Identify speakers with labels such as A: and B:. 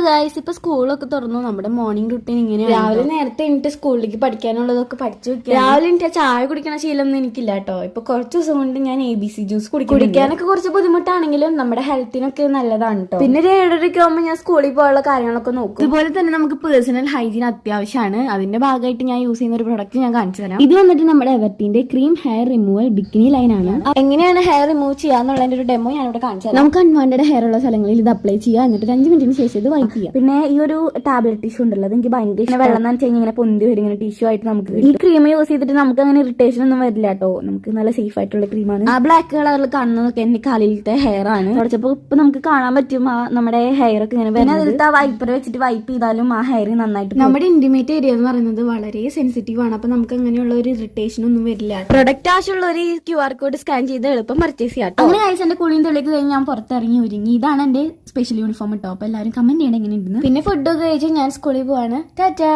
A: Guys, ഇപ്പൊ സ്കൂളൊക്കെ തുറന്നു. നമ്മുടെ മോർണിംഗ് റുട്ടീൻ ഇങ്ങനെയാണ്. രാവിലെ നേരത്തെ എനിക്ക് സ്കൂളിലേക്ക് പഠിക്കാനുള്ളതൊക്കെ പഠിച്ചു വെക്കാം. രാവിലെ എനിക്ക് ചായ കുടിക്കണ ശീലമൊന്നും എനിക്കില്ല കേട്ടോ. ഇപ്പൊ കുറച്ച് ദിവസം കൊണ്ട് ഞാൻ ABC ജ്യൂസ് കുടിക്കാനൊക്കെ കുറച്ച് ബുദ്ധിമുട്ടാണെങ്കിലും നമ്മുടെ ഹെൽത്തിനൊക്കെ നല്ലതാണ് കേട്ടോ. പിന്നെ ഒരു 7:30 ആകുമ്പോൾ ഞാൻ സ്കൂളിൽ പോയുള്ള കാര്യങ്ങളൊക്കെ നോക്കും. ഇതുപോലെ തന്നെ നമുക്ക് പേഴ്സണൽ ഹൈജീൻ അത്യാവശ്യമാണ്. അതിന്റെ ഭാഗമായിട്ട് ഞാൻ യൂസ് ചെയ്യുന്ന ഒരു പ്രൊഡക്റ്റ് ഞാൻ കാണിച്ചു തരാം. ഇത് വന്നിട്ട് നമ്മുടെ എവർത്തിന്റെ cream hair removal bikini line ആണ്. എങ്ങനെയാണ് ഹെയർ റിമൂവ് ചെയ്യാന്നുള്ളതിന്റെ ഒരു ഡെമോ ഞാൻ ഇവിടെ കാണിച്ചു തരാം. നമുക്ക് അൺവാണ്ടഡ് ഹെയർ ഉള്ള സ്ഥലങ്ങളിൽ ഇത് അപ്ലൈ ചെയ്യുക, എന്നിട്ട് 5 മിനിറ്റിന് ശേഷം ഇത് വൈപ്പ് ചെയ്യാം. പിന്നെ ഈ ഒരു ടാബ്ലറ്റ് ടിഷ്യൂ ഉണ്ടല്ലോ, അത് എനിക്ക് ഭയങ്കര ഇഷ്ടം. വെള്ളം നനച്ച് കഴിഞ്ഞാൽ ഇങ്ങനെ പൊന്തി വരും, ഇങ്ങനെ ടിഷ്യൂ ആയിട്ട് നമുക്ക്. ഈ ക്രീം യൂസ് ചെയ്തിട്ട് നമുക്ക് അങ്ങനെ ഇറിറ്റേഷൻ ഒന്നും വരില്ല കേട്ടോ. നമുക്ക് നല്ല സേഫ് ആയിട്ടുള്ള ക്രീമാണ്. ആ ബ്ലാക്ക് കളറിൽ കാണുന്നതൊക്കെ എന്റെ കാലിലത്തെ ഹെയർ ആണ്. തുടച്ചപ്പോ ഇപ്പൊ നമുക്ക് കാണാൻ പറ്റും നമ്മുടെ ഹെയർ ഒക്കെ ഇങ്ങനെ. പിന്നെ അതിലത്തെ ആ വൈപ്പർ വെച്ചിട്ട് വൈപ്പ് ചെയ്താലും ആ ഹെയർ നന്നായിട്ട്. നമ്മുടെ ഇന്റിമേറ്റ് ഏരിയ എന്ന് പറയുന്നത് വളരെ സെൻസിറ്റീവ് ആണ്. അപ്പൊ നമുക്ക് അങ്ങനെയുള്ള ഒരു ഇറിറ്റേഷൻ ഒന്നും വരില്ല. പ്രൊഡക്റ്റ് ആവശ്യമുള്ള ഒരു QR കോഡ് സ്കാൻ ചെയ്ത് എളുപ്പം പർച്ചേസ് ചെയ്യാം. അങ്ങനെ ആഴ്ച എന്റെ കുളിയും തെളിക്ക് കഴിഞ്ഞ് ഞാൻ പുറത്തിറങ്ങി ഒരുങ്ങി. ഇതാണ് എന്റെ സ്പെഷ്യൽ യൂണിഫോം കേട്ടോ. അപ്പൊ എല്ലാവരും കമന്റ് ചെയ്യണം എങ്ങനെ ഉണ്ടെന്ന്. പിന്നെ ഫുഡൊക്കെ കഴിച്ച് ഞാൻ സ്കൂളിൽ പോവാണ്. ടാറ്റാ.